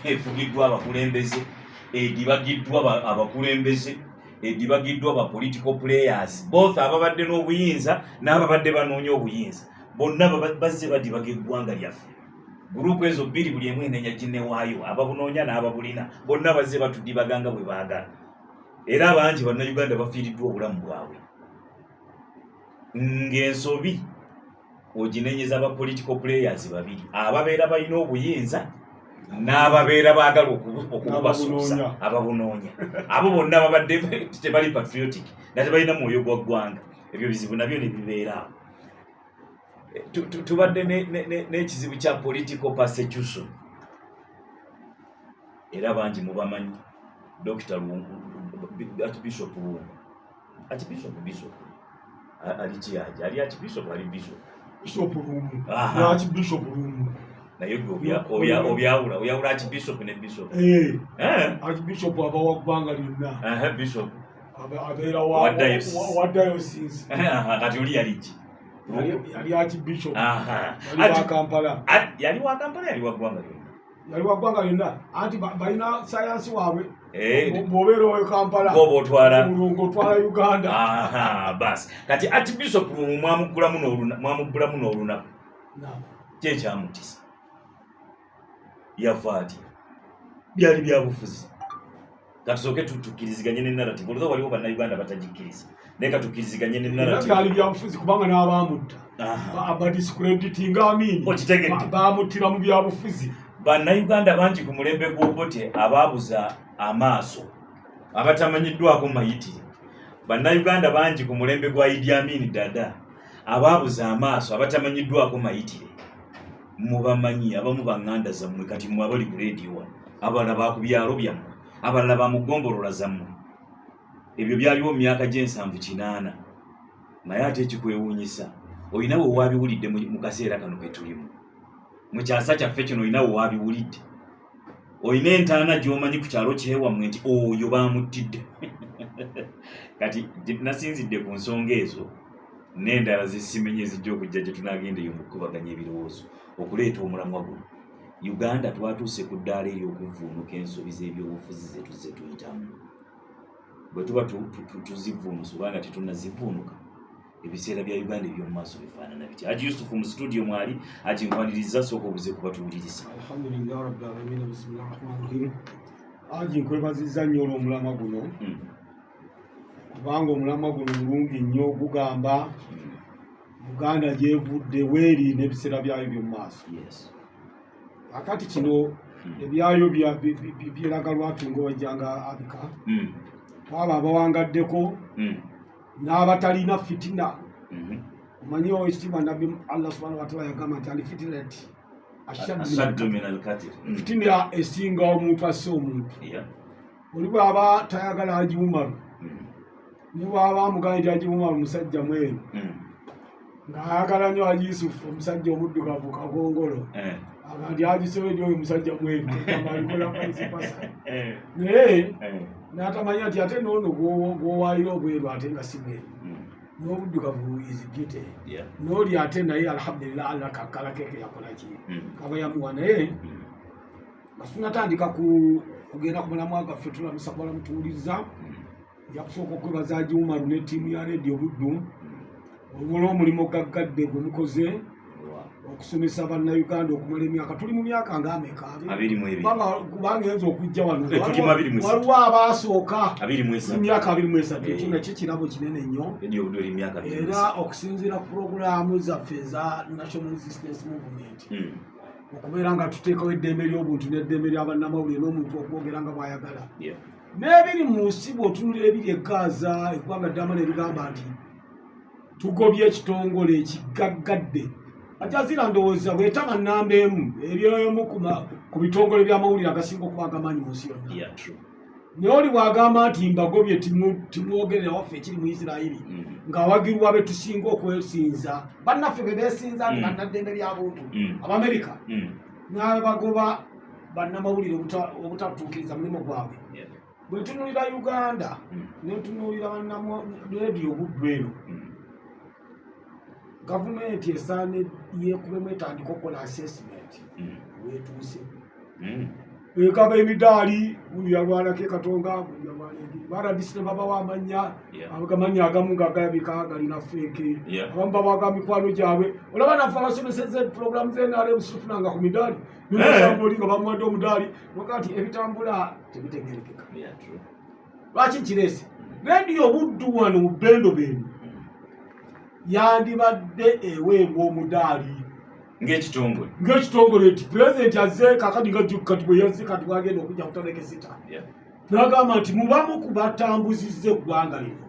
efugiddwa abakulembeze, edibagiddwa abakulembeze, edibagiddwa aba political players, both ababadde n'obuyinza n'ababadde banoonya obuyinza, bonna bazze badibaga eggwanga lyaffe. Gurupu ezo bbiri buli emu enenya ginnewaayo, ababunoonya n'ababulina, bonna bazze batudibaganga bwe baagala. Era abangi bannayuganda bafiiriddwa obulamu bwabwe. Ng'ensobi oginenyeza aba political players babiri, ababeera balina obuyinza n'ababeera baagala okubasuusa, ababunoonya. Abo bonna babadde tebali patriotic na tebalina mwoyo gwa ggwanga. Ebyo bizibu nabyo ne bibeera awo. Tubadde n'ekizibu kya political persecution. Era bangi mubamanyi Dr. Archbishop Luwum. Archbishop ali kiyaja, ali Archbishop, ali Bishop. Bishop Luwum. Archbishop Luwum. Naye obyawula Archbishop ne Bishop. Archbishop abawa ggwanga lyonna. Bishop. Abeera wa diocese. Kati oli yali ki? Yali Archbishop. Yali wa Kampala. Yali wa Kampala, yali wa ggwanga lyonna. Yali wa ggwanga lyonna. Anti balina sayansi waabwe. Bw'obeera owa Kampala. Bw'oba otwala. Mulungu otwala Uganda. Basi. Kati Archbishop mwamuggulamu n'olunaku. Ki ekyamutisa? Yafa atya. Byali byabufuzi. Katusooke tukkiriziganye ne narrative. Olwo waliwo bannayuganda batagikkiriza. Naye katukkiriziganye ne narrative. Byali byabufuzi kubanga n'abaamutta. Badiscreditinga Amin. Okitegedde. Baamuttira mu byabufuzi. Bannayuganda bangi ku mulembe gw'Obote abaabuza amaaso abatamanyiddwako mayitire. Bannayuganda bangi ku mulembe gwa Idi Amin Dada abaabuza amaaso abatamanyiddwako mayitire. Mubamanyi abamu banganda zammwe kati mwe abali ku radio, abalala ba ku byalo byammwe, abalala ba mu ggombolola zammwe. Ebyo byaliwo mu myaka gye'78. Naye ate ekikwewuunyisa, olina we waabiwulidde mu kaseera kano ke tulimu. Mu kyasa kyaffe kino olina we waabiwulidde. Olina entaana gy'omanyi ku kyalo kyewammwe nti oyo baamuttidde. Kati nasinzidde ku nsonga ezo n'endala zisimenye ezijja okujja gye tunaagendeyo mu kukubaganya ebirowoozo okuleeta omulamwa guno. Uganda twatuuse ku ddaala ery'okuvvuunuka ensobi z'ebyobufuzi ze tuzze tuyitamu. Bwe tuba tuzivuunusa oba nga tetunnazivvuunuka, ebiseera bya Uganda eby'omu maaso bifaanana bitya? Haji Yusufu mu studio mwali aginkwaniriza sooka obuze kubatuwuliriza. Alhamdulillah rabbil alamin, bismillahir rahmanir rahim. Haji nkwebazizza nnyo olw'omulamwa guno. Kubanga omulamwa guno mulungi nnyo, gugamba Uganda gyevudde weeri n'ebiseera byayo by'omu maaso. Akati kino ebyayo byeraga lwatu ng'owajjanga abika. Kwaba abawangaddeko n'abatalina fitina. Omanyi ekitiibwa Nabbi Allah subhanahu wa ta'ala yagamba nti al-fitnatu ashaddu min al-qatl. Fitina esinga omuntu asse omuntu. Oli bw'aba tayagala Haji Umaru, ne bw'aba amugamba nti Haji Umaru musajja mweru, ng'ayagala nnyo Haji Yusufu omusajja omuddugavu kagongolo, agandi Haji Sowejo oyo musajja mweru alikola paisipasa. Naye n'atamanya nti ate n'ono gw'owaayira obweru ate nga si mweru, n'obuddugavu izigite, n'oli ate naye alhamdulillah Allah kakkala keke yakola ki kaba yamuwa. Naye nga tunatandika kugenda ku mulamwa gaffe tulamusa balamutuwuliriza, nja kusooka okwebaza Haji Umaru ne ttiimu ya Radio Buddu olw'omulimu gaggadde gwe mukoze okusomesa bannayuganda okumala emyaka. Tuli mu myaka ng'ameka? 22. Kubanga enza okujja wano waliwo abaasooka mu myaka 23. Ekyo nakyo kirabo kinene nnyo. Era okusinziira ku pulogulaamu zaffe eza National Resistance Movement, okubeera nga tuteekawo eddembe ly'obuntu n'eddembe ly'abannamawulire n'omuntu okwogera nga bw'ayagala. N'ebiri mu nsi bw'otunulira ebiri e Gaza, eggwanga ddama ne ligamba nti tugobye ekitongole ekigaggadde. Ajazira ndowooza bw'etaba nnamba emu ery'emu ku bitongole by'amawulire agasinga okuba agamaanyi mu nsi yonna. Naye oli bw'agamba nti mbagobye timwogerera waffe ekiri mu Isirayiri, ng'awagirwa be tusinga okwesinza, bannaffe be beesinza nti bannaddembe ly'abuntu Abamerika, n'abagoba bannamawulire obutatuukiriza mulimu gwabwe. Bwe tunuulira Uganda ne tunuulira Radio Buddu eno, gavumenti esaana yeekubemu etandika okukola assessment weetuuse. ekaba emidaali buli yalwanako ekatonga buli yalwanaki baradisi ne baba wamanya agamanya agamu gagalabika galina feeke abamu babaga mikwano gyabwe olaba naffe abasomeseza puroguramu zenare busifunanga ku midaali oli nga bamuwadde omudaali noga nti ebitambula tebitegerekeka lwaki kirese rediyo buddu wano mu bendo benu yandibadde eweebwa omudaali ng'ekitongole nti pulezidenti azze kakati kati bwe yazze kati bwagenda okujja kutaleka esita n'agamba nti mubamu ku batambuzizza eggwanga lino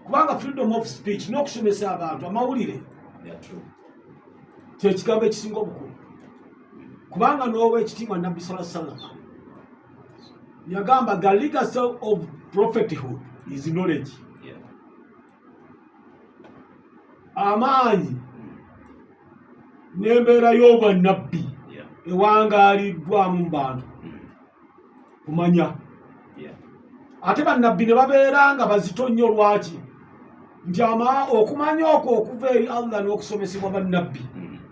kubanga freedom of speech n'okusomesa abantu amawulire kyekigambo ekisinga obukulu kubanga n'obwekitiibwa nabbi sallallahu yagamba the legacy of prophethood is knowledge amaanyi n'embeera y'obwannabbi ewangaaliddwamu mu bantu kumanya ate bannabbi ne babeera nga bazito nnyo lwaki nti okumanya okwo okuva eri Allah n'okusomesebwa bannabbi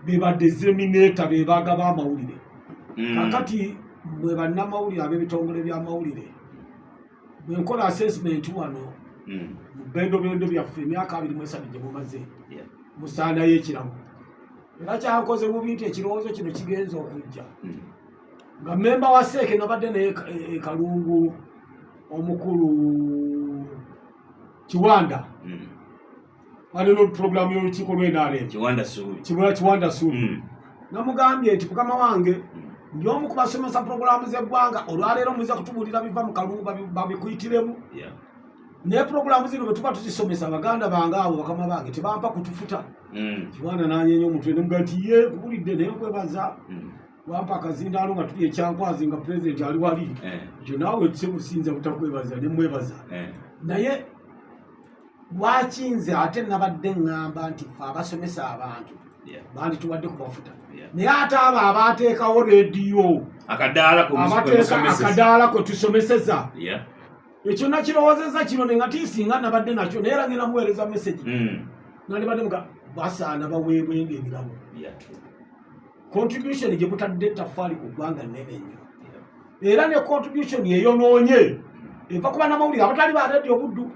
bebadde zeminator bebaga b'amawulire kakati mwe bannamawulire ab'ebitongole by'amawulire bwe nkola assessment wano mu bendo byaffe emyaka 23 gye mumaze musaana y'ekiramu era kyankoze bubi nti ekirowoozo kino kigenza okujja nga memba wa seeke nabadde naye Kalungu omukulu Kiwanda alino programu y'olukiiko lw'NRM Kiwanda Suuli namugambye nti mukama wange ndi omu ku basomesa programu z'eggwanga olwaleero muyiza kutubuulira biva mu Kalungu babikuyitiremu naye programu zino bwe tuba tuzisomesa baganda bange abo bakama bange tebampa kutufuta Kiwanda n'anyeenya omutwe nemuga nti ye kubulidde naye nkwebaza wampa akazindaalo nga tuli ekyankwazi nga pulezidenti ali wali ekyo naawe kisemusinza butakwebaza ne mwebaza naye lwaki nze ate nabadde ŋŋamba nti ffe abasomesa abantu bandi tuwadde kubafuta naye ate abo abateekawo rediyo akadaala kwe tusomeseza ekyo nakirowoozeza kino ne nga tiisinga nabadde nakyo naye era ngenda muweereza meseji nandibadde muga basaana baweebwenga ebirabo contribution gye butadde ettaffaali ku ggwanga nnene nnyo era ne contribution eyonoonye eva kuba n'amawulire abatali ba rediyo buddu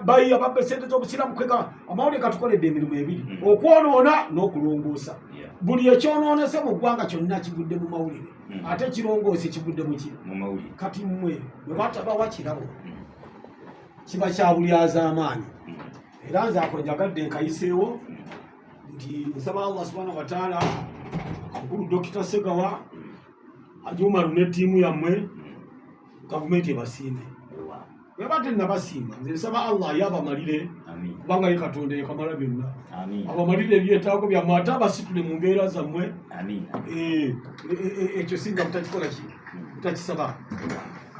bayi ababba esente z'obusiramu kwega amawulire gatukoledde emirimu ebiri okwonoona n'okulongoosa buli ekyonoonese mu ggwanga kyonna kivudde mu mawulire ate ekirongoose kivudde mu kati mmwe bwe batabawa kirabo kiba kya bulyaza amaanyi era nze ako njagadde nkayiseewo nti nsaba Allah subhanahu wa ta'ala omukulu Dr. Segawa Ajumaru ne ttiimu yammwe gavumenti ebasiime webate nabasiima nze nsaba Allah yabamalire kubanga ye Katonda yekamala byonna abamalire ebyetaago byammwe ate abasitule mu mbeera zammwe ekyo singa butakikola butakisaba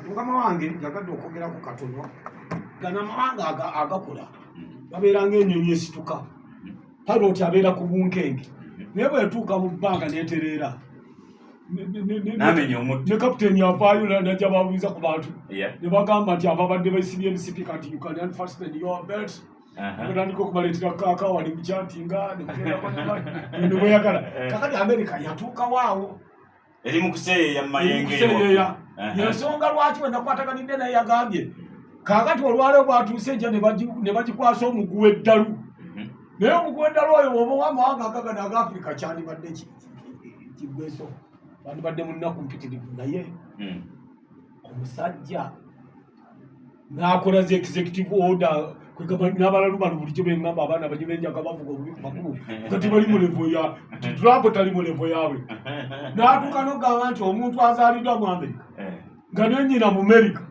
mukama wange njagadde okwogerako katono gana amawanga agakola babeera ng'ennyonyi esituka Pilot abeera ku bunkenge naye bwetuuka mu bbanga neetereera ne kapiteeni avaayo najja babuuza ku bantu ne bagamba nti ababadde baisibye emisipika nti you can unfasten your belt batandika okubaleetera kaaka wali mukyatinga ne bweyagala kakati Amerika yatuukawo awo eri mu kuseeyeeya mu mayenge yensonga lwaki bwe nakwataganidde naye yagambye kaakati olwaleero bwatuuse enja ne bagikwasa omugu w'eddalu naye omugu w'eddalu oyo bw'oba amawanga agagana aga Afrika kyandibadde kigweso bandibadde mu nnaku mpitirivu naye omusajja n'akola zi executive order n'abalalumano bulijjo bengamba abaana bajye benjaga bavuga obubi ku makulu kati bali mu levo ya Trump tali mu levo yaabwe n'atuuka n'ogamba nti omuntu azaaliddwa mu Amerika nga ne nnyina mu Amerika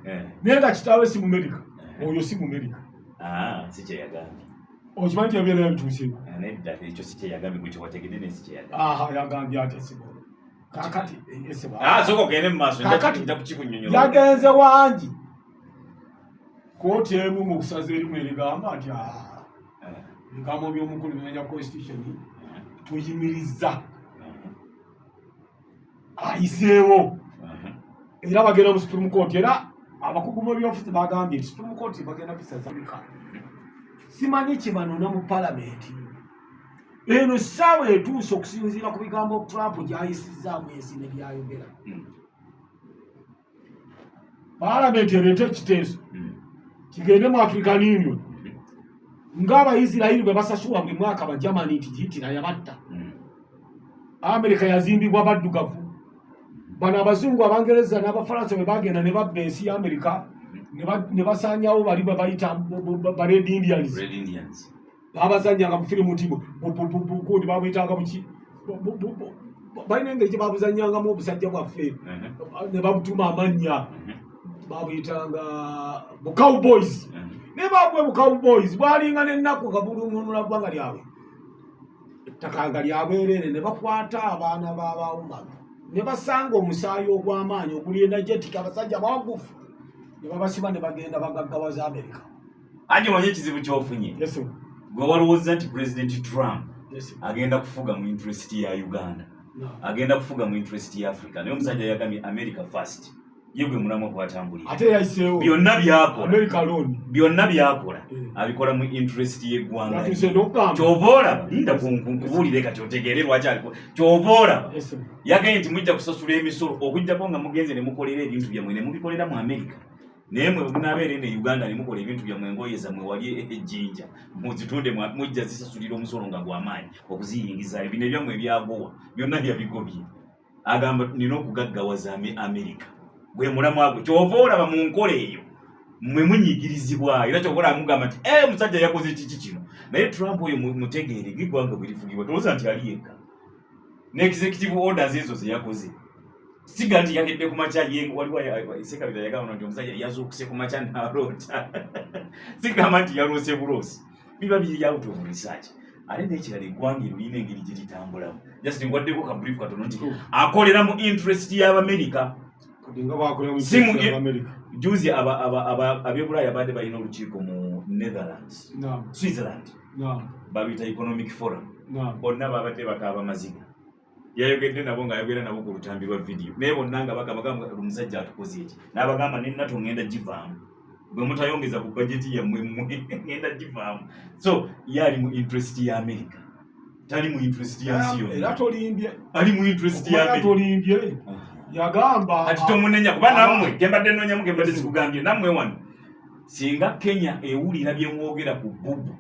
naye nga kitaawe si mu Amerika oyo si mu Amerika si kyeyagambye okimanyi nti yabeera yabituuseeko ekyo si kyeyagambye gwe kyewategedde naye si kyeyagambye yagambye ate sibo kakati soka ogende mu maaso nja kukikunyonyola yagenze wangi kooti emu mu kusaza erimu erigamba nti ebigambo by'omukulu bimenya constitution tuyimiriza ayiseewo era bagenda mu Supreme Court era abakugu b'ebyofiisi bagambye nti Supreme Court bagenda bisazamika simanyi kibanoona mu palamenti eno ssaawa etuuse okusinziira ku bigambo Trump gy'ayisizaamu ensi ne byayogera Parliament erete ekiteeso kigende mu African Union ng'Abayisirayiri bwe basasula buli mwaka ba Germany nti Hitler yabatta. Amerika yazimbibwa baddugavu. Bano abazungu Abangereza n'Abafalansa bwe bagenda ne babba ensi ya Amerika ne basanyawo bali bayita ba Red Indians. Babazanyanga mu firimu nti gundi babuyitanga buki balina engeri gye babuzanyangamu obusajja bwaffe ne babutuma amannya babuyitanga bu Cowboys. Ne babwe bu Cowboys bwalinga n'ennaku nga bulununula ggwanga lyabwe ettaka nga lyabwerere ne bakwata abaana b'abawuma ne basanga omusaayi ogw'amaanyi oguli energetic abasajja bagufu ne babasiba ne bagenda bagaggawaza Amerika. Anje manye ekizibu ky'ofunye gwe walowooza nti President Trump agenda kufuga mu interest ya Uganda agenda kufuga mu interest ya Africa naye omusajja yagambye America first ye gwe mulamu gwatambulira ate yayiseewo byonna byakola America alone byonna byakola abikola mu interest y'eggwanga kyovoola linda kunkubuulire kati otegeere lwaki aliko kyovoola yagambye nti mujja kusasula emisolo okujjako nga mugenze ne mukolera ebintu byammwe ne mubikolera mu America naye mwe munaabeere ne Uganda ne mukola ebintu byammwe engoye zammwe wali ejjinja muzitunde mujja zisasulira omusolo nga gw'amaanyi okuziyingiza ebino ebyammwe ebyagowa byonna byabigobye agamba nina okugaggawaza America gwe mulamu agwo kyova olaba mu nkola eyo mwe munyigirizibwa era kyova olaba mugamba nti omusajja yakoze kiki kino naye Trump oyo mutegeere gw'eggwanga bwe lifugibwa tolowooza nti ali yekka ne executive orders ezo ze yakoze siga nti yakedde ku makya yengo waliwo Ssekabira yagamba nti omusajja yazuukuse ku makya n'aloota sigamba nti yaloose buloosi biba biri out of research ate n'ekirala eggwanga erulina engeri gye litambulamu just ngwaddeko ka brief katono nti akolera mu interest y'Abamerika juzi ab'ebulaaya badde balina olukiiko mu Netherlands Switzerland babiyita economic forum bonna babadde bakaaba maziga yayogedde nabo ng'ayogera nabo ku lutambi lwa vidiyo naye bonna nga bagamba omusajja atukoze eki n'abagamba nennato ngenda givaamu bwe mutayongeza ku bajeti yammwe ngenda givaamu so ye ali mu interest ya America tali mu interest ya nsi yonna era tolimbye ali mu interest ya America tolimbye yagamba ati tomunenya kuba nammwe gembadde nonyamu gembadde zikugambye nammwe wano singa Kenya ewulira bye mwogera ku bubu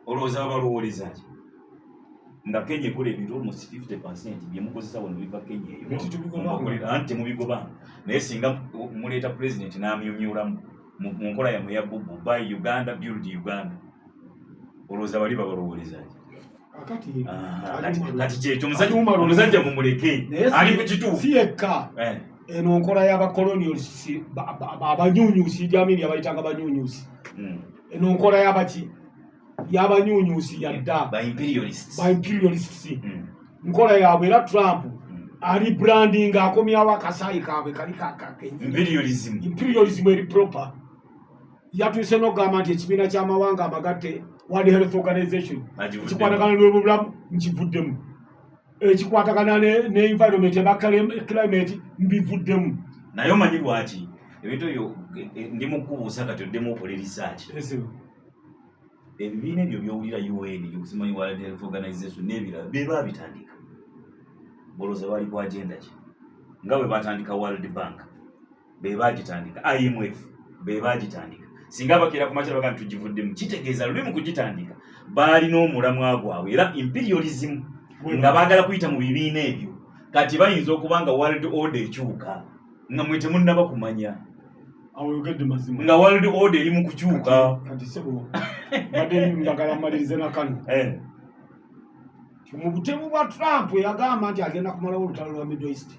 olowooza babalowoleza ki nga Kenya ekola ebintu almost 50% bye mukozesa wano biva Kenya eyo anti mubigobanga naye singa muleeta president n'amyumyulamu mu nkola yammwe ya bubu buy Uganda build Uganda olowooza bali babalowoleza ki kati kyekyo omusajja mumuleke ali ku kituufu si yekka eno nkola y'abakolonials abanyunyusi jamini abayitanga banyunyusi eno nkola y'abaki y'abanyunyusi yadda by imperialists nkola yaabwe era Trump ali branding akomyawo akasaayi kaabwe kali imperialism eri proper yatuuse n'okugamba nti ekibiina ky'amawanga amagatte World Health Organization ekikwatagana n'obulamu nkivuddemu ekikwatagana ne environment eba climate mbivuddemu naye omanyi lwaki ebintu ebyo ndi mu kubuusa kati oddemu okola research ebibiina ebyo byowulira UN okusimanyi World Health Organization n'ebirala be baabitandika bolooza bali ku agenda ki nga bwe batandika World Bank be baagitandika IMF be baagitandika singa bakira ku makya baga tugivuddemu kitegeeza luli mu kugitandika baalina omulamwa gwabwe era imperialism nga baagala kuyita mu bibiina ebyo kati bayinza okuba nga world order ekyuka nga mwe temunnaba kumanya awoyogedde mazima nga world order eri mu kukyuka kati sebo badde njagala mmalirize na kano mu butemu bwa Trump yagamba nti agenda kumalawo olutalo lwa Middle East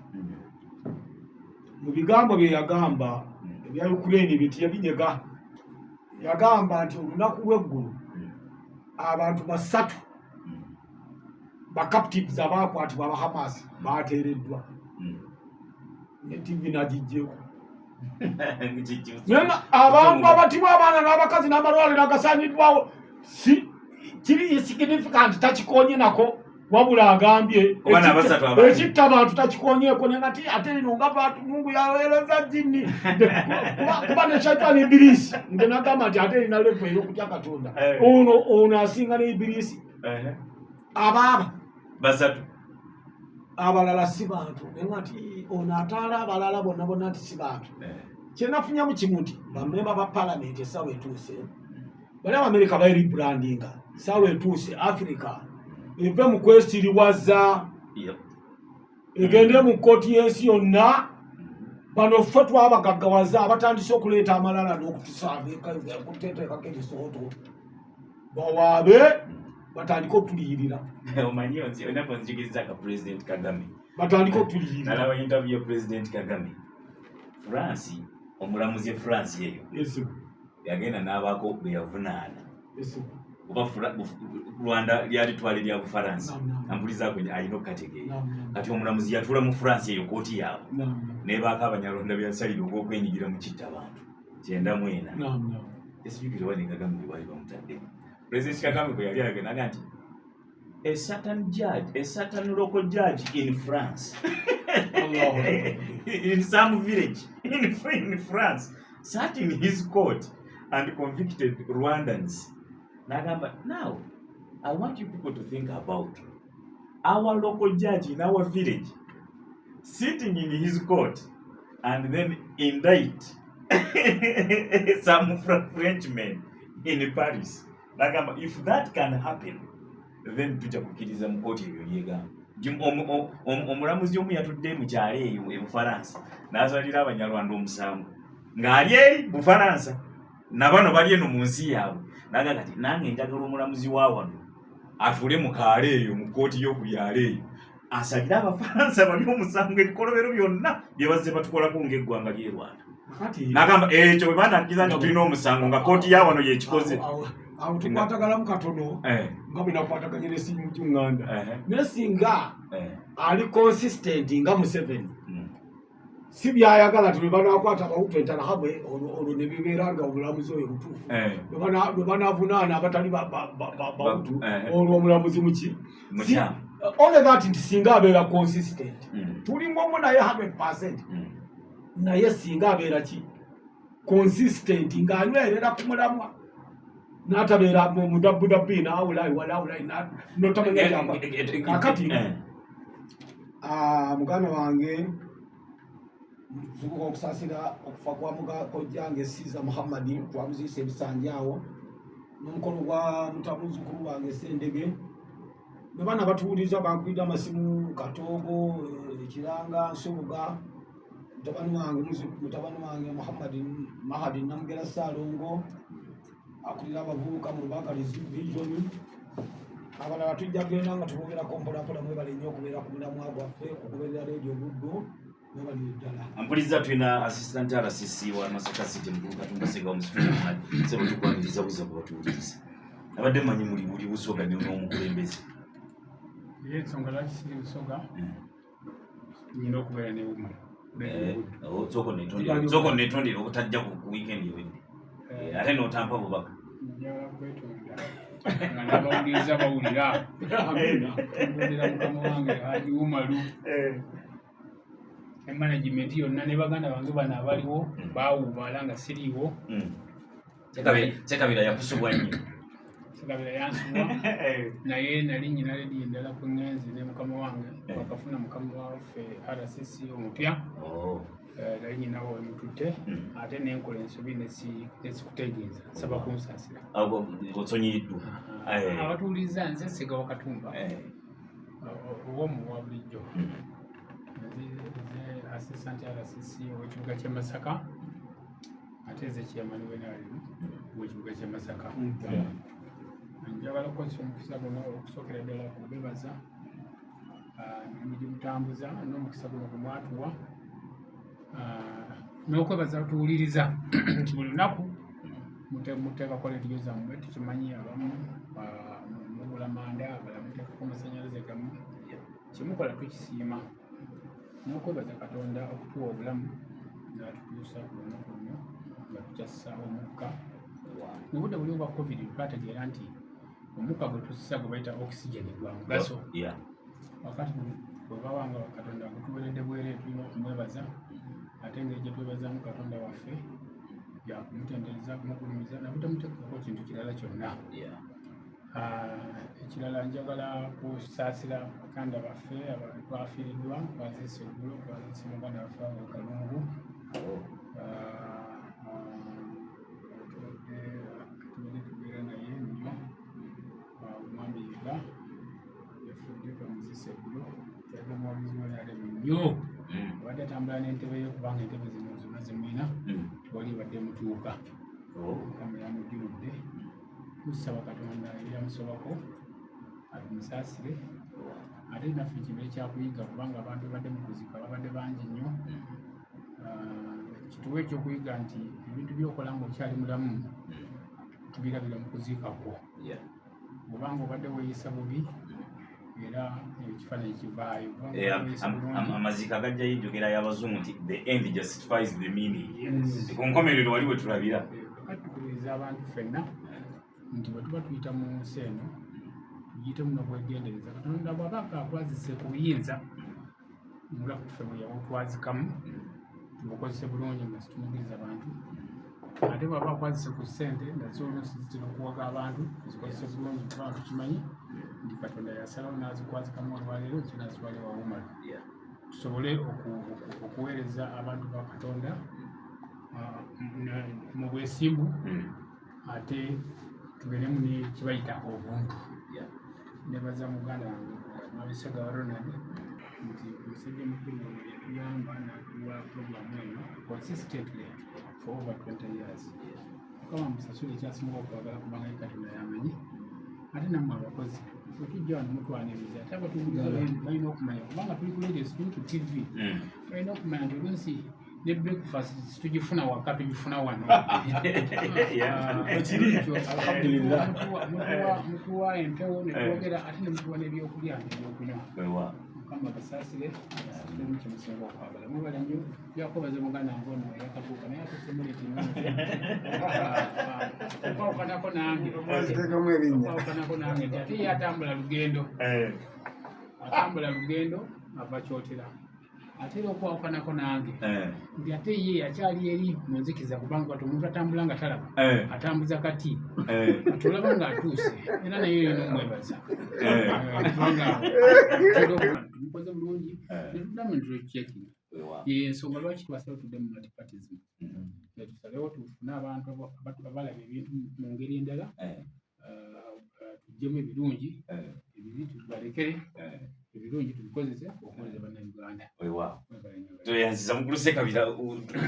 mu bigambo bye yagamba ebya Ukraine biti yabinyega yagamba nti olunaku lw'eggulu abantu basatu ba captives abaakwatibwa aba Hamas baateereddwa ne TV nagijjeko abantu abatibwa abaana n'abakazi n'amalwale n'agasaanyiddwawo kiri significant takikonye nako wabula agambye ekitta abantu takikonyeeko nengati ate lino nga bantu Mungu yaweereza jjini kuba ne shaitani Ibilisi nge nagamba nti ate lina levo ey'okutya Katonda ono asinga ne Ibilisi abaaba basatu abalala si bantu nengati ono ataala abalala bonna bonna nti si bantu kyenafunyamu kimu nti bamemba ba parliament essaawa etuuse bali Abamerika bali brandinga essaawa etuuse Africa eve mu kwesiriwaza egende mu kkooti y'ensi yonna bano ffe twabagaggawaza abatandise okuleeta amalala n'okututeekako ebisooto bawaabe batandika okutuliyirira. Omanyi onako nzikiriza ka President Kagame batandika okutuliyirira. Nalaba interview ya President Kagame France omulamuzi France eyo yagenda n'abaako beyavunaana kuba Rwanda lyali twali lya Bufaransa ambulizaako alina okukategeera kati omulamuzi yatuula mu France eyo kooti yaabwe nebaako Abanyarwanda byasalira ogw'okwenyigira mu kitta abantu 94 esijukira wani Kagame bwe bamutadde. President Kagame bwe yali ayagenda nti a certain local judge in France in some village in France sat in his court and convicted Rwandans. Now, I want you people to think about our local judge in our village sitting in his court and then indict some Frenchmen in Paris. If that can happen, then tuja kukiriza mu kooti ebyo lyegamba. Omulamuzi omu yatudde mu kyalo eyo e Bufaransa n'azalira Abanyarwanda omusango ng'ali eri Bufaransa nabano bali eno mu nsi yaabwe naga kati nange njagala omulamuzi wa wano atuule mu kaalo eyo mu kooti y'okubyalo eyo asalire Abafaransa bali omusango ebikolobero byonna bye bazze batukolako ng'eggwanga ly'e Rwanda. N'agamba ekyo bwe banakkiza nti tulina omusango nga kooti ya wano yekikoze. Awo tukwatagalamu katono nga bwe nakwataganye n'essimu ky'Unganda naye singa ali consistent nga Museveni si byayagala tuli banakwata Abahutu entalahabwe olwo ne bibeera nga omulamuzi oyo mutuufu bwe banavunaana abatali Bahutu olwo omulamuzi muki only that nti singa abeera consistent tulimu omu naye 100% naye singa abeera ki consistent ng'anywerera ku mulamwa n'atabeera mu dabudabbi naawulayi walaawulayi notamanya gyava kakati muganda wange tubuka okusaasira okufa kwa mugakojjange Siza Muhammadi twamuziisa ebisanjaawo n'omukono gwa mutamuzukulu wange Sendege be bana batuwuliriza bankwidde amasimu Katoogo Kiranga Nsubuga mutabani wange Mahadi Namugera Saalongo akulira abavubuka mu Lubakalizi Vision abalala tujja kugenda nga tubogerako mpolampola mwebale nnyo okubeera ku mulamwa gwaffe okugoberera Radio Buddo mwebalire ddala. Ampuliza tulina assistant RCC wa Masaka City Mukulu Katumba Sega omusitule Muhammad sebo tukwaniriza buza kubatuwuliriza abadde manyi muli busoga n'omukulembeze ensonga lwaki siri busoga nyina okubeera ne bumala soko netondera okutajja ku weekend ewedde ate n'otampa bubaka njagala kwetonda nga n'abawuliriza bawulira mbulira mukama wange Haji Umaru emanagement yonna ne baganda bange bano abaliwo baawubala nga siriiwo Sekabira yakusubwa nnyo Sekabira yansubwa naye nali nyina ledi endala ku ngenzi ne mukama wange bakafuna mukama waffe RCC omupya nali nyinawo emututte ate nenkola ensobi nesikutegeeza nsaba kunsaasira osonyiyiddwa abatuwuliriza nze Sega wa Katumba owomuwa bulijjo assistant RCC ow'ekibuga ky'e Masaka ate ze chairman w'enalimu w'ekibuga ky'e Masaka njagala okukozesa omukisa guno okusookera ddala kubebaza mugimutambuza n'omukisa guno gumwatuwa n'okwebaza tuwuliriza nti buli lunaku muteekako leediyo zammwe tukimanyi abamu mugula manda abalala muteekako amasannyalaze gamu kyemukola tukisiima n'okwebaza Katonda okutuwa obulamu n'atutuusa ku lunaku luno nga tukyassa omukka mu budde buli obwa COVID twategeera nti omukka gwe tussa gwe bayita oxygen gwa mugaso wakati bwe babanga Katonda gutuweredde bwereere tulina okumwebaza ate engeri gye twebazaamu Katonda waffe yakumutendereza kumugulumiza nabutamuteekako kintu kirala kyonna. Ekirala njagala kusaasira baganda baffe abatwafiiriddwa twaziise eggulo twaziise muganda waffe Kalungu nnyo abadde atambula n'entebe yo kubanga entebe zino zonna zemwina wali badde mutuuka Mukama yamujjuludde tusaba Katonda ebyamusobako atumusaasire ate naffe kibe ekyakuyiga kubanga abantu badde mu kuzika babadde bangi nnyo kituwe ekyokuyiga nti ebintu byokola ng'okyali mulamu tubirabira mu kuziikakwo obanga obadde weeyisa bubi era ekifaananyi kivaayo amaziika gajja yinjogera y'abazungu nti the end justifies the meaning ku nkomerero wali we tulabira tukubiriza abantu ffenna nti bwe tuba tuyita mu nsi eno tugiyite muno bwegendereza Katonda bw'abanga akwazise ku buyinza nga ffe bwe yabutwazikamu tubukozese bulungi nga situmugiriza abantu ate bw'aba akwazise ku ssente nazo oluusi zitera okuwaga abantu zikozese bulungi kubanga tukimanyi nti Katonda yasalawo n'azikwazikamu olwaleero kinaziwale wawumala tusobole okuweereza abantu ba Katonda mu bwesimbu ate tubeeremu nekibayita obuntu nebaza muganda wange Mabisega wa Ronald nti omusajja mukulu yatuyamba n'atuwa puroguramu eno consistently for over 20 years Mukama musasule ekyasinga okwagala kubanga Katonda yamanyi ate nammwe abakozi otujja wano mutwaniriza ate abatubuliza balina okumanya kubanga tuli ku radio tuli ku TV balina okumanya nti oluusi ne breakfast tugifuna waka tugifuna wano mutuwa empewo netwogera ate nemutuwa n'ebyokulya nebyokunywa Mukama basaasire asitemu kyemusinga okwagala mubala nnyo byakubaza muganda ngono yakatuuka naye atusemuleti okwawukanako nange nti ate ye atambula lugendo ava kyotera ate era okwawukanako nange nti ate ye akyali eri mu nzikiza kubanga omuntu atambula nga talaba atambuza kati atulaba nga atuuse era naye yona omwebaza kubanga tumukoze bulungi netuddamu nitulekyekinga yensonga lwaki twasala tudde mu multipartism tusalewo tufune abantu abalaba ebintu mu ngeri endala tuggyemu ebirungi ebibi tubalekere ebirungi tubikozese okukoleza bannayuganda toyanziza muguluse kabira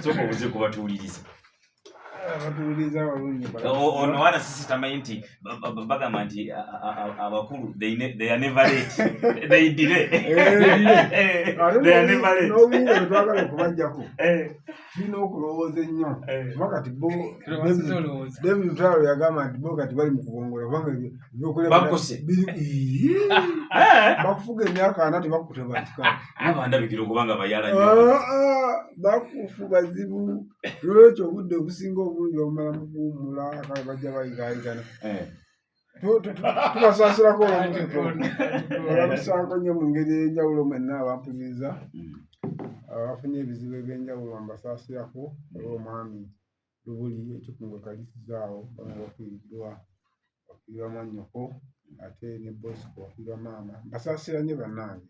soka obuze kubatuuliriza ono wana sisi tamanyi nti bagamba nti abakulu they are never late they delay they are never late n'obuyinza twagala okubajjako tulina okulowooza ennyo kuba kati David Ntwalo yagamba nti bo kati bali mu kugongola kubanga bakose bakufuga emyaka 4 tebakuteba kikala abandabikira okubanga bayala bakufu bazibu lwekyo obudde obusinga obungi obumala mu kuwummula kale bajja bayigayigana tubasaasirako olumusanko nnyo mu ngeri ey'enjawulo mwenna abampuliriza abafunye ebizibu eby'enjawulo mbasaasirako olw'omwami Lubuli ekikungwe kalisizaawo banga wafiiriddwa mannyoko ate ne Bosco wafiirwa maama mbasaasira nnyo bannange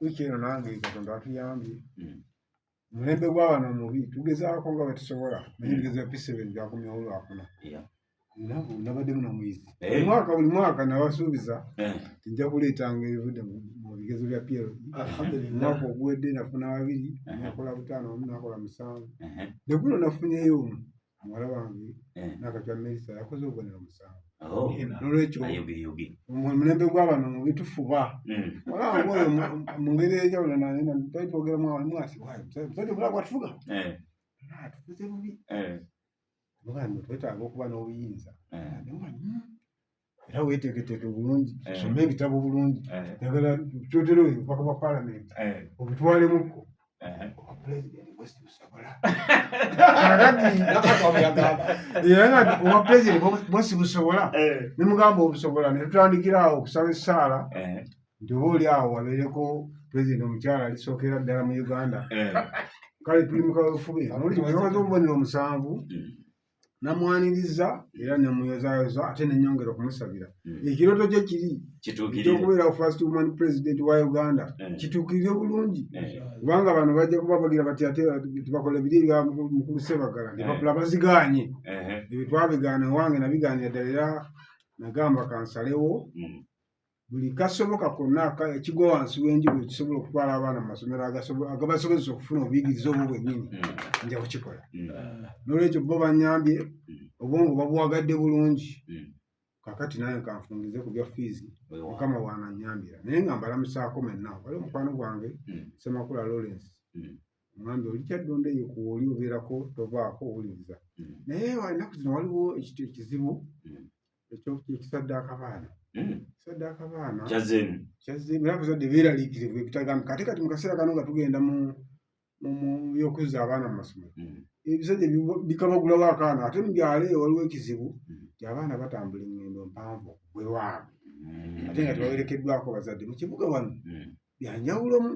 wiiki eno nange Katonda atuyambye mulembe gwa wano mubi tugezaako nga bwe tusobola naye tugezeyo P7 byakomyawo lwakuna nabadde muno muyizi buli mwaka nabasuubiza nja kuleetanga ebivudde mu bigezo bya PLD omwaka oguwedde nafuna 2 nakola 5 nakola 7 ne guno nafunyeyo muwala wange nakatya Melissa yakoze obubonero 7 nolwekyo mulembe gw'abano mubi tufuba mulango oyo mu ngeri enjawulo twogeramu mwasi musajja omulala gwatufuga tufuze bubi mugano twetaaga okuba n'obuyinza era weeteeketeeke bulungi some ebitabo bulungi yagala kyotero mpaka bwa palamenti obitwalemuko obupulezidenti bwesibusobola obupulezidenti bwesibusobola nemugamba obusobola netutandikira awo okusaba essaala nti oba oli awo wabeereko pulezidenti omukyala alisookera ddala mu Uganda kale tuli mukabufube nolikoze obubonero 7 namwaniriza era nemuyozaayoza ate nenyongera okumusabira ekirooto kye kiri ekyokubeera first woman president wa Uganda kituukirire bulungi kubanga bano bajja kuba bagira bati ate tubakola biri ebya mukulu Ssebaggala nebapula bazigaanye ebyo twabigaana ewange nabigaanira ddala era nagamba kansalewo buli kasoboka konna ekigo wansi w'enjuba ekisobola okutwala abaana mu masomero agabasobozesa okufuna obuyigiriza obwo bwennyini nja kukikola. N'olwekyo bo banyambye obwongo babuwagadde bulungi. Kakati naye kanfungize ku bya fiizi Mukama bw'anannyambira. Naye nga mbalamusaako mwenna. Wali omukwano gwange Ssemakula Lawrence ŋŋambye oli kyaddonda eyo ku oli obeerako tovaako owuliriza. Naye ennaku zino waliwo ekizibu ekisaddaaka baana. Saddaaka baana kyazzeemu era abazadde beeraliikirivu ebitagambika. Kati mu kaseera kano nga tugenda mu by'okuzza abaana mu masomero, ebisajja bikabagulawo akaana ate mu byalo eyo waliwo ekizibu nti abaana batambula engendo mpanvu bwe waabwe ate nga tebawerekeddwako bazadde. Mu kibuga wano byanjawulomu.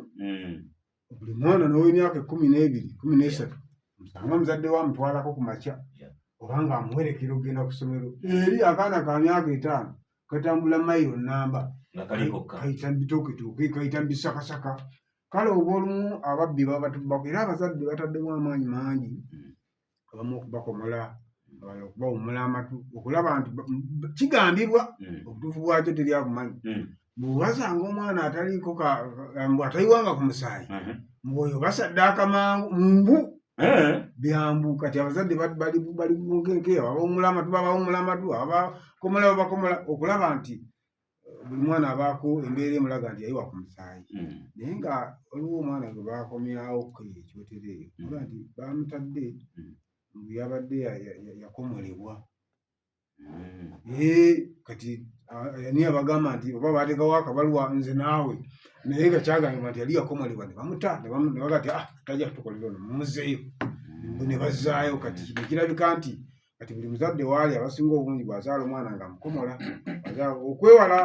Buli mwana n'ow'emyaka 12, 13 musanga muzadde wa mutwalako ku makya oba ng'amuwerekera okugenda ku ssomero. Eri akaana ka myaka 5 katambula mayiro nnamba kayita bitoketoke kayita bisakasaka. Kale oba olumu ababbi babatubbako era abazadde bataddemu amaanyi mangi, abamu okubakomola, abalala okubawummula amatu okulaba nti kigambibwa obutuufu bwakyo teri akumanyi. Bw'obasanga omwana ataliiko ataliwanga ku musaayi mwoyo basaddaaka mangu mbu byambu. Kati abazadde bali munkenkeya babawummula amatu babawummula amatu abakomola babakomola okulaba nti buli mwana abaako embeera emulaga nti yayiwa ku musaayi. Naye nga waliwo omwana gwe bakomyawo ekyotere eyo oba nti bamutadde mbu yabadde yakomolebwa. Kati ani abagamba nti oba bateekawo akabaluwa nze naawe naye nga kyagambibwa nti yali yakomolebwa ne bamuta ne baga ti tajja tukolera ono mumuzeeyo ne bazzaayo. Kati kino kirabika nti kati buli muzadde waali abasinga obungi bw'azaala omwana nga mukomola okwewala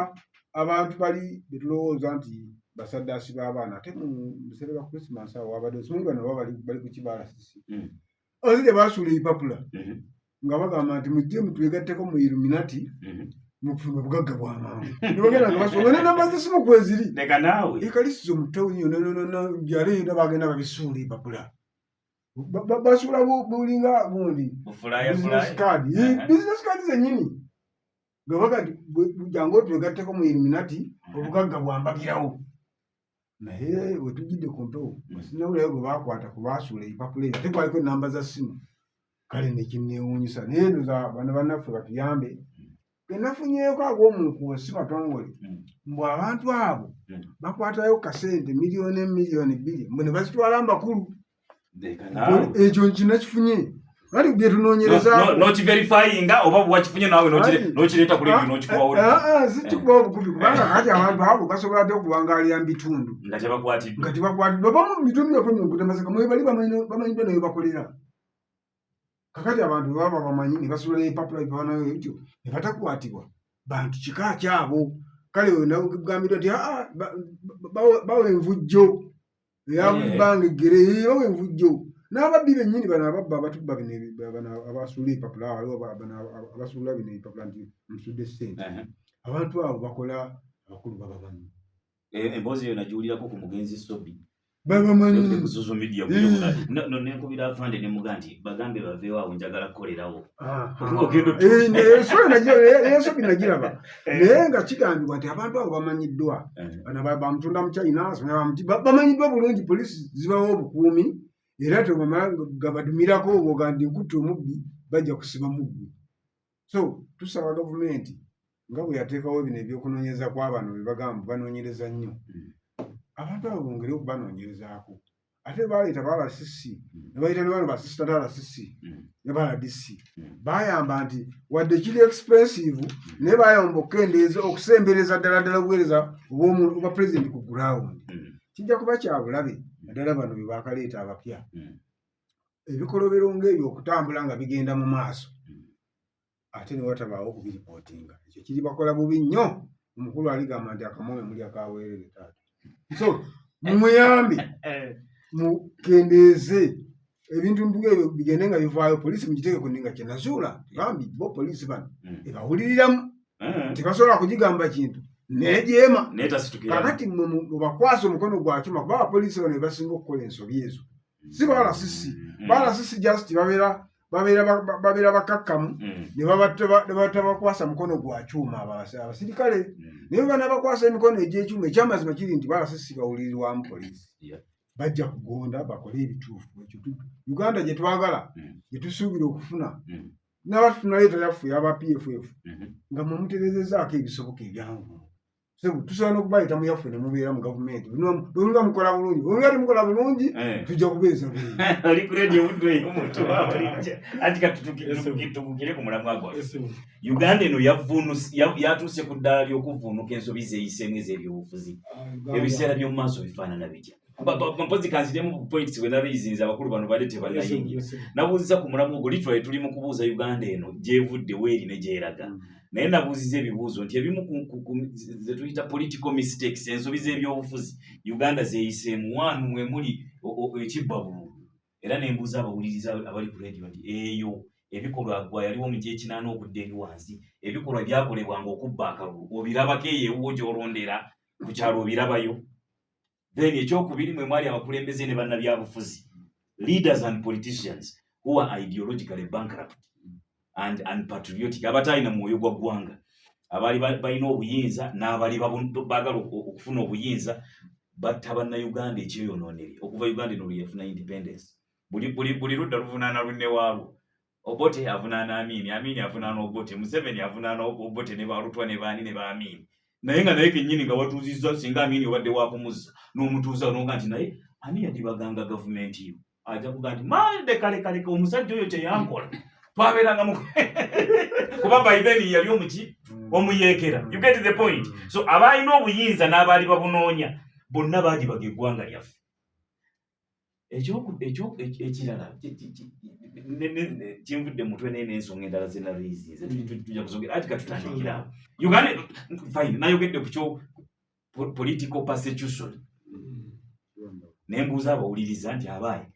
abantu bali betulowooza nti basaddaasi b'abaana. Ate mu biseera bya Krismasi awo wabadde osimanyi bano baba bali ku kibalasisi abazadde baasuula ebipapula nga bagamba nti mujje mutwegatteko mu Illuminati mufuna obugagga bw'amangu. Ne bagenda nga basoma n'enamba z'essimu kweziri ekalisizo mu ttawuni yonna byalo yonna bagenda babisuula ebipapula. Basuula bulinga bundi business card zennyini nga baga nti jangu otwegatteko mu Illuminati obugagga bwambagirawo. Naye wetujjidde ku mpewo sinawulayo gwe baakwata ku baasuula ebipapula ebyo ate kwaliko enamba za ssimu. Kale ne kinneewuunyisa naye ndoza bano bannaffe batuyambe. Nafunyeeko ag'omunkuwe si matongole mbu abantu abo bakwatayo kasente miliyoni 2 mbu ne bazitwala mbakulu. Ekyo nkinakifunye kati bye tunoonyereza nokiverifyinga oba bwakifunye naawe nokireeta ku leediyo n'okikubawo. Zikikubawo bukubi kubanga kati abantu abo basobola ate okuwangaalira mu bitundu nga tebakwatiddwa babamu mu bitundu byaffe nyokutemaseka mwe bali bamanyiddwa naye bakolera. Kakati abantu baba bamanyi ne basuula ebipapula bibawanayo ebyo ne batakwatibwa bantu kika kyabo. Kale nagambiddwa nti bawa envujjo eyabubbanga eggere bawa envujjo. N'ababbi bennyini bano ababba abatubba bino abasuula ebipapula abasuula bino ebipapula nti musudde ssente. Abantu abo bakola abakulu babamanyi. Emboozi eyo nagiwulirako ku mugenzi Sobi babamanyi ku social media nenkubira afande ne muga nti bagambe baveewo awo njagala kukolerawo. Sobi nagiraba naye nga kigambibwa nti abantu abo bamanyiddwa. Bano bamutunda mu China bamanyiddwa bulungi. Poliisi zibawo obukuumi era tebadumirako oboga nti nkutte omubbi bajja kusiba mubbi. So tusaba gavumenti nga bwe yateekawo bino ebyokunoonyereza kw'abano bye bagamba banoonyereza nnyo, abantu abo bongere okubanoonyerezaako. Ate baleeta balasisi ne bayita ne bano basisita talasisi ne baladisi bayamba nti wadde kiri expensive naye bayamba okusembereza ddala obuweereza obwa pulezidenti ku ground. Kijja kuba kya bulabe naddala bano bye bakaleeta abapya. Ebikolobero ng'ebyo okutambula nga bigenda mu maaso ate ne watabaawo okubiripootinga. Ekyo kiri bakola bubi nnyo. Omukulu aligamba nti akamome muli akaweerere taata. So mumuyambe mukendeeze ebintu ebyo bigende nga bivaayo. Poliisi mugiteeke ku nninga kyenazuula gambi bo poliisi bano ebawuliriramu tebasobola kugigamba kintu nejeema. Kakati mubakwasa omukono gwa kyuma kuba abapoliisi bano bebasinga okukola ensobi ezo si balasisi. Balasisi just babeera babeera bakakkamu ne batabakwasa mukono gwa kyuma abasirikale naye banabakwasa emikono egy'ekyuma ekyamazima kiri nti balasisigabulirirwamu poliisi bajja kugonda bakole ebituufu Uganda gye twagala gye tusuubira okufuna n'abatutunaleeta yaffe aba PFF nga mwemuterezezaako ebisoboka ebyangu tusobola n'okubayita mu yaffe ne mubeera mu gavumenti bwemuba mukola bulungi bwemuba temukola bulungi tujja kubeeza oli ku radio budde omuntu anti katutugire ku mulamwa gwaffe Uganda eno yatuuse ku ddala ly'okuvuunuka ensobi zeeyiseemu ez'ebyobufuzi ebiseera by'omu maaso bifaanana bitya mpozi kanziremu points bwe nabiyizinza abakulu bano badde tebannayingira nabuuziza ku mulamwa ogwo literally tuli mu kubuuza Uganda eno gyevudde weeri ne gyeraga naye nabuuziza ebibuuzo nti ebimu ze tuyita political mistakes ensobi z'ebyobufuzi Uganda zeeyiseemu wanu mwe muli ekibba bululu era ne mbuuza abawuliriza abali ku radio nti eyo ebikolwa gwa yaliwo mu gy'ekinaana okudda eri wansi ebikolwa byakolebwanga okubba akalulu obirabako eyo ewuwo gy'olondera ku kyalo obirabayo then ekyokubiri mwe mwali abakulembeze ne bannabyabufuzi leaders and politicians who are ideologically bankrupt and unpatriotic abatalina mwoyo gwa ggwanga abali balina obuyinza n'abali baagala okufuna obuyinza batta bannayuganda ekyeyonoonere okuva Uganda eno lweyafuna independence buli ludda luvunaana lunne waabo Obote avunaana Amini avunaana Obote Museveni avunaana Obote ne balutwa ne baani ne baamini naye nga naye kennyini nga watuuzizza singa Amini obadde wakumuzza n'omutuuza n'oga nti naye ani yadibaganga gavumenti yo ajja kuga nti mande kale omusajja oyo kyeyankola twabeeranga mu kuba by then yali omuki omuyeekera you get the point so abalina obuyinza n'abaali babunoonya bonna baadibaga eggwanga lyaffe ekirala kinvudde mutwe n'ensonga endala ze nabiyizinze tujja kuzogera ati katutandikira Uganda fine nayogedde ku kyo political persecution nembuuza abawuliriza nti abaayi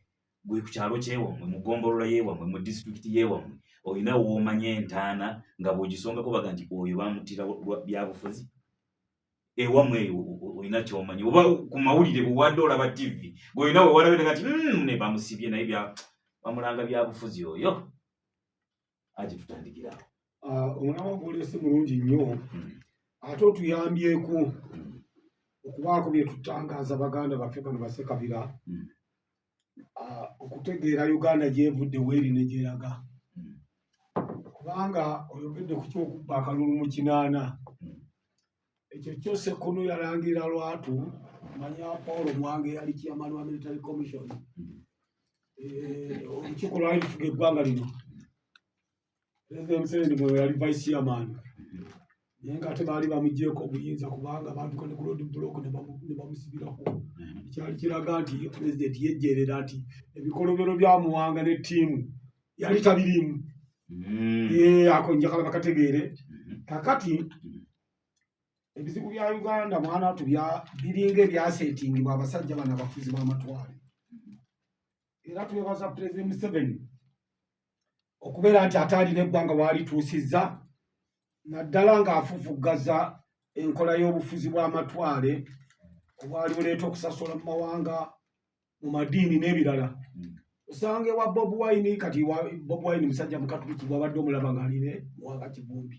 gwe ku kyalo kyewamwe mu ggombolola yeewamwe mu disitulikiti yeewamwe olina woomanya entaana nga bw'ogisongako baga nti oyo bamutira byabufuzi ewamwe eyo olina kyomanya oba ku mawulire bwewadde olaba TV gweolina wewalabetega nti ne bamusibye naye bamulanga byabufuzi oyo ati tutandikirawo omulama gwolese mulungi nnyo ate otuyambyeko okubaako bye tutangaaza baganda baffe bano basekabira okutegeera Uganda gyevudde weeri ne gyeraga kubanga oyogedde ku kyokubba akalulu mu kinaana ekyo kyose kono yalangira lwatu manya Paul Mwange yali chairman wa military commission olukiiko lwali lufuga eggwanga lino President Museveni mwe yali vice chairman naye nga ate baali bamuggyeko obuyinza kubanga abantu kane ku road block ne bamusibirako ekyali kiraga nti president yejjeerera nti ebikolobero bya Muwanga ne ttiimu yali tabirimu ako njakala bakategeere kakati ebizibu bya Uganda mwana watu biringa ebyasetingibwa abasajja bano abafuzi b'amatwale era twebaza President Museveni okubeera nti ataalina eggwanga waalituusizza naddala ng'afufuggaza enkola y'obufuzi bw'amatwale obwali buleeta okusasula mu mawanga mu madiini n'ebirala osanga ewa Bob Wine kati Bob Wine musajja mukatuliki bwabadde omulaba ng'aline Muwanga Kivumbi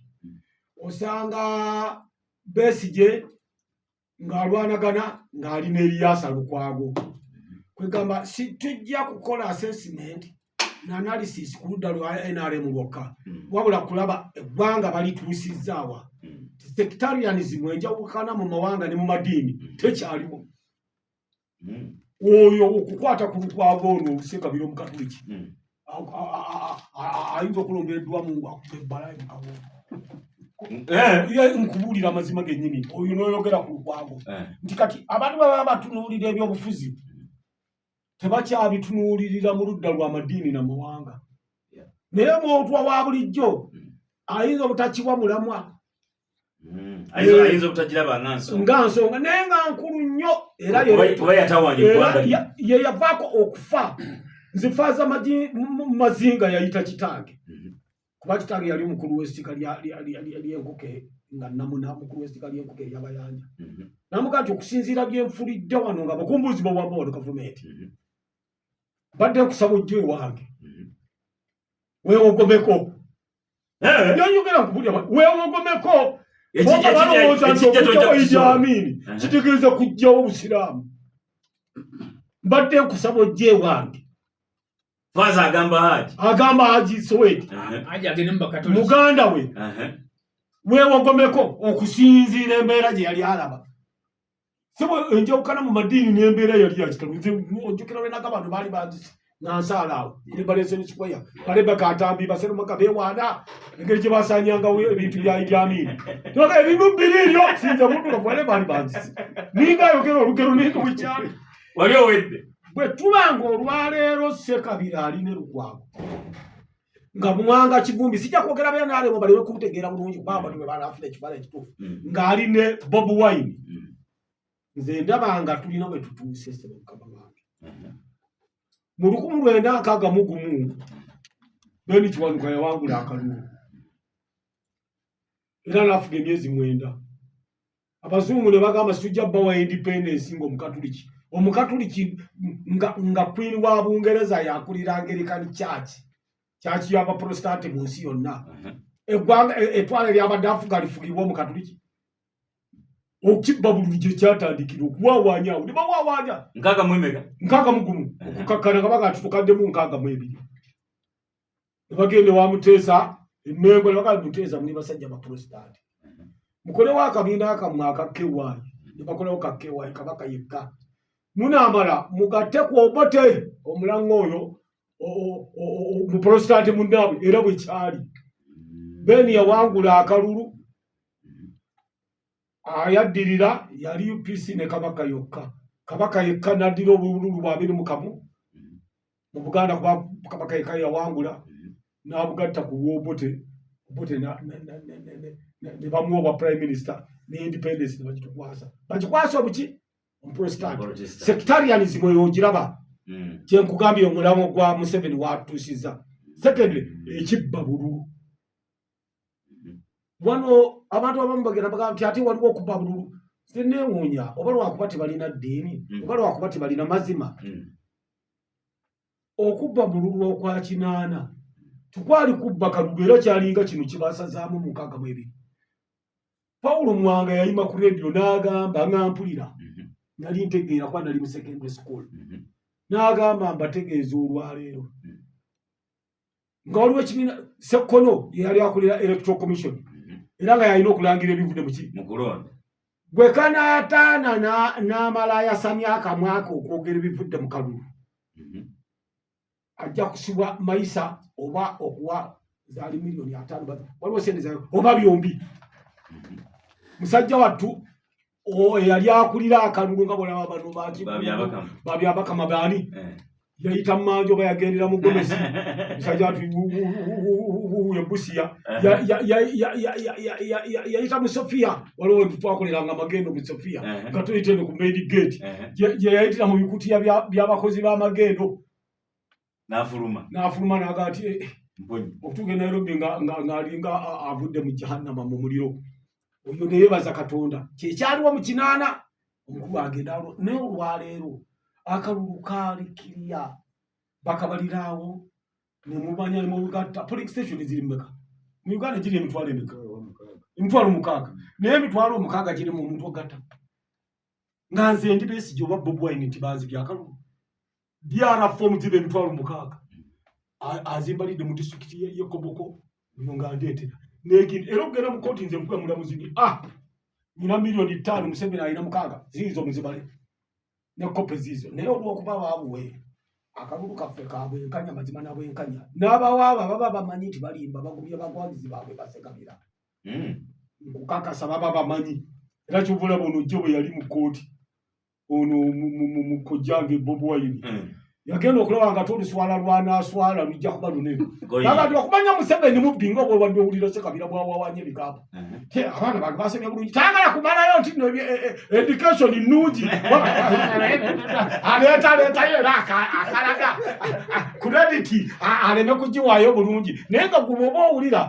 osanga Besigye ng'alwanagana ng'ali n'Eriasa Lukwago kwegamba situjja kukola assessment n'analysis ku ludda lwa NRM lwokka wabula kulaba eggwanga balituusizzaawa sectarianism enjawukana mu mawanga ne mu madiini tekyaliwo oyo okukwata ku Lukwago ono Ssekabira omukatuliki ayinza okulondeddwa mu ebbala emukabo nkubuulira amazima gennyini oyo n'oyogera ku Lukwago nti kati abantu baba batunuulira ebyobufuzi tebakyabitunuulirira mu ludda lwa madiini na mawanga naye mwotwa wa bulijjo ayinza obutakiwa mulamwa ayinza obutakiraba nga nsonga naye nga nkulu nnyo era ye yavaako okufa nzifaaza mazinga yayita kitange kuba kitange yali omukulu w'essika ly'enkuke nga namuna mukulu w'essika ly'enkuke eryabayanja namugaa nti okusinziira byenfulidde wano nga bakumbuzi bawamba wano gavumenti badde nkusaba ojjo ewange wewe ogomeko yonyogera nkubulya wewe ogomeko kitegeeza kujjawo obusiraamu mbadde nkusaba ojje wange Faza agamba Haji Soweto muganda we weewogomeko okusinziira embeera gye yali alaba sebo enjawukana mu madiini n'embeera yali yakitalu ojjukira lwenaka bantu baali banzise nansaalaawo kuli baleseni sikweya balebe katambi baserumaka beewaana engeri gye basanyangawo ebintu bya Idi Amin toka ebintu biriryo sinze mutulo bwale baali banzise ninga ayogera olugero ninga wikyali wali owedde bwe tubanga olwaleero Ssekabira ali ne Lukwago nga Mwanga Kivumbi sijja kwogera bya naalebo balewe kumutegeera bulungi kubanga twe banaafuna ekifaananyi ekituufu ng'ali ne Bobi Wine nze ndabanga tulina bwe tutuuse Ssekabira wange mu 1961 Beni Kiwanuka yawangula akalulu era n'afuga emyezi 9 abazungu ne bagamba tujja bbawa independence ng'Omukatuliki Omukatuliki nga Queen wa Bungereza yakulira Anglican Church y'Abaprotestant mu nsi yonna eggwanga etwale ly'abadde afuga lifugibwa Omukatuliki okibba bululu gye kyatandikira okuwawaanya awo ne bawawaanya 61 okukakkana nga baga tutukaddemu 62 ne bagende wa Muteesa Emmengo ne baga Muteesa muli basajja Baprotestant mukole wa akabiina akamu akakkewayi ne bakolewo kakkewayi Kabaka yekka munamala mugatte ku Obote omulango oyo Muprotestant munnaabwe era bwe kyali Beni yawangula akalulu ayaddirira yali UPC ne Kabaka yokka Kabaka yekka n'addira obululu bwa 21 mu Buganda kuba Kabaka yekka yawangula n'abugatta ku Obote ne bamuwa bwa Prime Minister ne independence ne bagikwasa obuki Protestant sectarianism oyo ogiraba kyenkugambye omulamu gwa Museveni watuusiza secondly ekibba bululu wano abantu abamu bagenda bagamba nti ate waliwo okubba bululu sineewuunya oba lwakuba tebalina ddiini oba lwakuba tebalina mazima okubba bululu okwa 8 tukwali kubba kalulu era kyalinga kino kibasazaamu mu 62 Paulo Mwanga yayima ku radio n'agamba ng'ampulira nali ntegeera kwa nali mu secondary school n'agamba mbategeeza olwaleero nga waliwo ekibiina Ssekkono yali akulira Electoral Commission era nga yalina okulangira ebivudde mu kulonda gwe kanaataana n'amala yasamya akamwaka okwogera ebivudde mu kalulu ajja kusibwa mayisa oba okuwa zaali miliyoni 5 waliwo sente zayo oba byombi musajja wattu yali akulira akalulu nga bolaba bano babyabakama baani yayita Mmanjo oba yagendera mu Gomesi musajja wattu Busia yayita mu Sofia waliwo twakoleranga amagendo mu Sofia nga tuyita eno ku Main Gate yayitira mu bikutiya by'abakozi b'amagendo n'afuluma n'agaa ati okutuuka e Nairobi ng'alinga avudde mu Jahannama mu muliro oyo ne yeebaza Katonda kyekyaliwo mu 8 omukulu agenda naye olwaleero akalulu kaali kiriya bakabaliraawo ne mumanya ne mugatta polling station ziri mmeka mu Uganda giri emitwalo emeka emitwalo 6 naye emitwalo 6 giri mu muntu ogatta nga nze ndi Besigye oba Bobi Wine nti baazibya akalulu byara fomu ziri emitwalo 6 azimbalidde mu disitulikiti y'e Koboko oyo nga ndeetera era okugenda mu kooti nze mukwe mulamuzi ndi nina miliyoni 5 Museveni alina 6 ziizo muzibale ne kope ziizo naye olw'okuba baabuwe akalulu kaffe kabwenkanya mazima nabwenkanya n'abawaaba baba bamanyi nti balimba bagumye bagwagizi baabwe Ssekabira nkukakasa baba bamanyi era kyovulaba ono jjo bwe yali mu kooti ono mu kojjange Bobi Wine yagenda okulaba nga toluswala lwanaaswala lujja kuba lunene agati okumanya Museveni mubbi nga obwobadde owulira Ssekabira bwawawanya ebigambo abaana bange basomye bulungi tayagala kumalayo nti education nnungi aleetaleetayo era akalaga credit aleme kujiwayo bulungi naye nga guboba owulira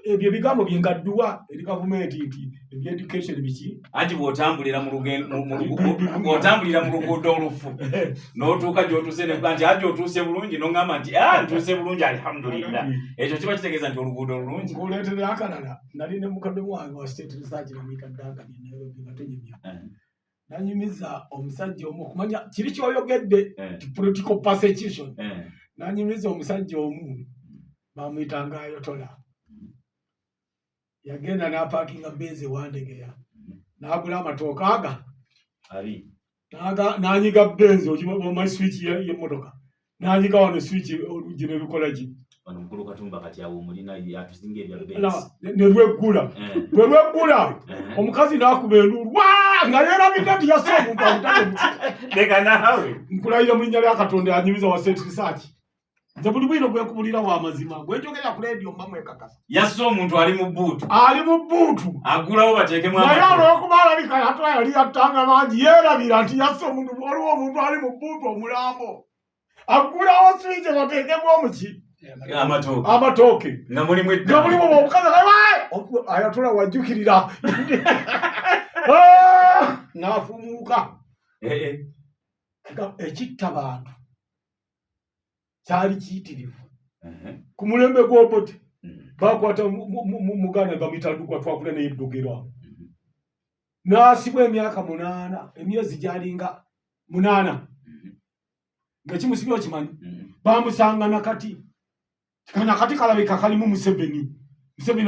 ebyo bigambo byengadduwa eri gavumenti nti education biki anti bw'otambulira mu luguudo olufu n'otuuka gy'otuuse ne nti aje otuuse bulungi n'oŋŋamba nti ntuuse bulungi alhamdulillah ekyo kiba kitegeeza nti oluguudo olulungi. Nkuleetera akalala nali ne mukadde wange wa state research bamuyita Duncan Nairobi nga tenyumya nanyumiza omusajja omu okumanya kiri kyoyogedde political persecution nanyumiza omusajja omu bamuyitanga Ayotola yagenda n'apaakinga Benz Wandegeya n'agula amatooka aga n'anyiga Benz okimanyi switch y'emmotoka n'anyiga wano switch olugi ne lukola ki wano mukulu Katumba kati awo mulina atusinga ebya Benz ne lweggula omukazi n'akuba enduulu nga yeerabidde nti yasse omuntu amutadde leka naawe nkulayira mu linnya lya Katonda yanyumiza wa state research nze buli bwino gwekubulira wa mazima gwenjogera ku leediyo mba mwekakasa yasse omuntu ali mu bbuutu agulawo bateekemu naye olw'okuba alabika yatula yali yattanga mangi yeerabira nti yasse omuntu waliwo omuntu ali mu bbuutu omulambo agulawo switch bateekemu omuki amatooke nga mulimu omukazi Ayatollah wajjukirira n'afumuuka ekitta bantu kyali kiyitirivu ku mulembe gw'Obote bakwata muganda bamitandukwa twakula n'eddogera n'asibwa emyaka 8 emyezi gyalinga 8 nga kimusibye okimanyi bamusanga nakati kalabika kalimu Museveni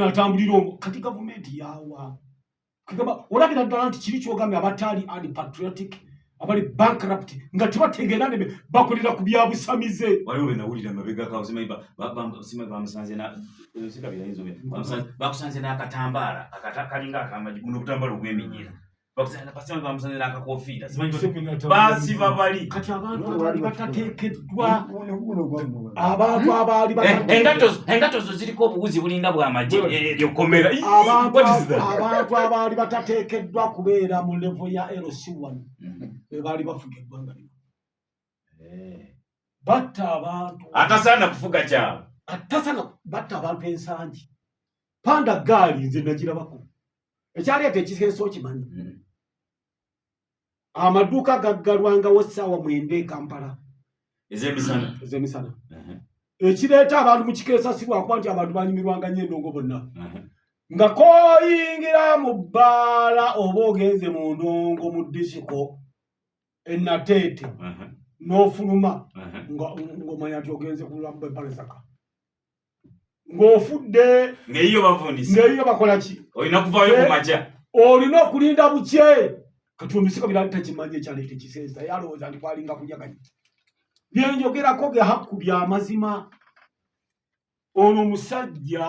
atambulira omwo kati gavumenti yawa kigamba olabira ddala nti kiri kyogambye abatali unpatriotic abali bankrupt nga tebategeera ne bakolera ku byabusamize waliwo benawulira mabega kawo bakusanze n'akatambaala kalinga akamagi guno okutambaala ogw'eminyira bamusanze n'akakofiira basiba bali kati abantu abaali batateekeddwa engato zo ziriko obuwuzi bulinga bw'amagye eryokomera abantu abaali batateekeddwa kubeera mu levo ya LC1 bebaali bafuga eggwanga lino batta abantu atasaana kufuga kyalo batta abantu ensangi panda gaali nze nagirabako ekyaleeta ekisenso kimanyi amaduuka gaggalwangawo essaawa 9 Kampala ez'emisana ekireeta abantu mu kikeesasirwa kuba nti abantu banyumirwanga nnyo endongo bonna nga koyingira mu bbaala oba ogenze mu ndongo mu disiko enateete n'ofuluma ng'omanya nti ogenze kululamu b'empalesaka ng'ofudde ng'eyiyo bakola ki olina kuvaayo ku makya olina okulinda bukye kati omusika birali takimanyi ekyaleeta ekisensa yalowooza nti kwalinga kujaganya byenjogerako ge hakku bya mazima ono omusajja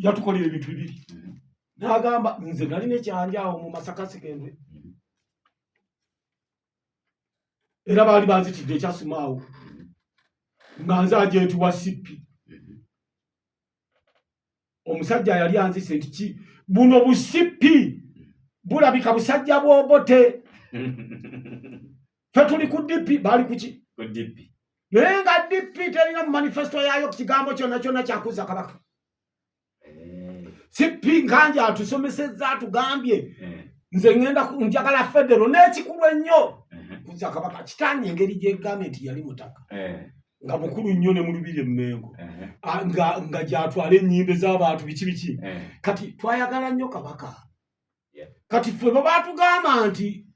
yatukolera ebintu bibiri n'agamba nze nalina ekyanjaawo mu Masaka Sekendwe era baali banzitidde ekyasumaawo nga nze ajenti wa sipi omusajja yali anzise nti ki buno busipi bulabika busajja bw'Obote fe tuli ku DP baali kuki naye nga DP terina mu manifesto yaayo kigambo kyonna kyonna kyakuza Kabaka sipi nkanja atusomesezza atugambye nze ngenda njagala federo n'ekikulu ennyo kuza Kabaka kitanye engeri gy'egavumenti yali mutaka nga mukulu nnyo ne mu Lubiri Emmengo nga gyatwala ennyimbe z'abantu biki kati twayagala nnyo Kabaka kati ffe bwe baatugamba nti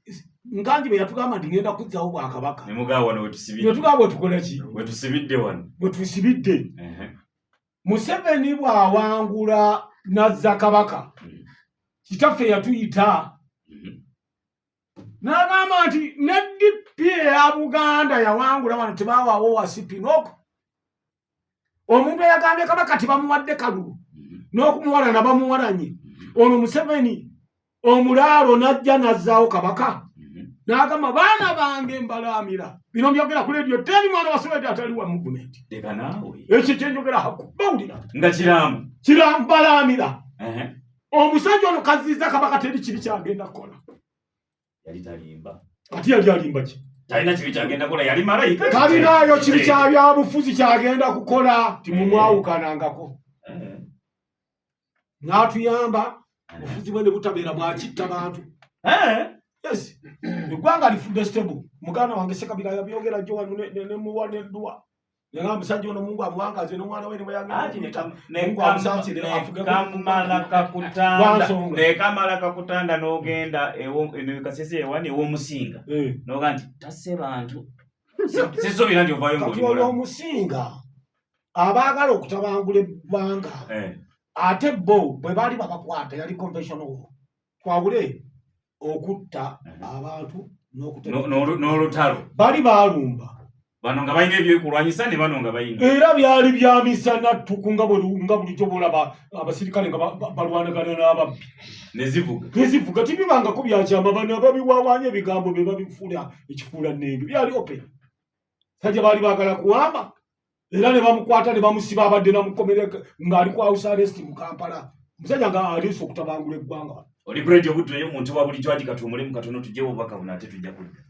nkanji bwe yatugamba nti ngenda kuzzawo Bwakabaka netugamba wetukola ki wetusibidde Museveni bw'awangula nazza Kabaka kitaffe yatuyita n'agamba nti ne DP eya Buganda yawangula wano tebawaawo wa Sipinoko omuntu eyagambye Kabaka tibamuwadde kalulu n'okumuwalana bamuwalanye ono Museveni omulaalo najja nazzaawo Kabaka n'agamba baana bange mbalaamira bino mbyogera ku leediyo teri mwana wa Soweto atali wa muvumenti ekyo kyenjogera hakku bawulira nga kiramu balaamira omusajja ono kaziza Kabaka teri kiri kyagenda kukola yali talimba ati yali alimba ki talina kibi kyagenda kukola yali malayika talinayo kibi kya byabufuzi kyagenda kukola timumwawukanangako n'atuyamba obufuzi bwe ne butabeera bwakitta bantu yes eggwanga lifudde stable muganda wange Ssekabira yabyogera jjo wano ne muwa n'eddwa nga musajja ono Mungu amuwangaze n'omwana we ne bwe yagenda nekamala kakutanda n'ogenda kasese ewani ew'omusinga noga nti tasse bantu sisobira nti ovaayo kati olwo omusinga abaagala okutabangula eggwanga ate bo bwe baali babakwata yali conventional twawule okutta abantu n'olutalo bali baalumba bano nga balina ebyekulwanyisa ne bano nga balina era byali bya misana ttuku nga bulijjo bolaba abasirikale nga balwanagana n'ababbi nezivuga tibibangako byakyama bano ababiwawaanya ebigambo bye babifuula ekifuula nnembi byali open sajja baali baagala kuwamba era ne bamukwata ne bamusiba abadde namukomere ng'ali ku house arrest mu Kampala musajja nga aliisa okutabangula eggwanga oli bredyo obuddu naye omuntu wa bulijjo agi katuumulemu katono tujjewo obubaka buno ate tujja kulika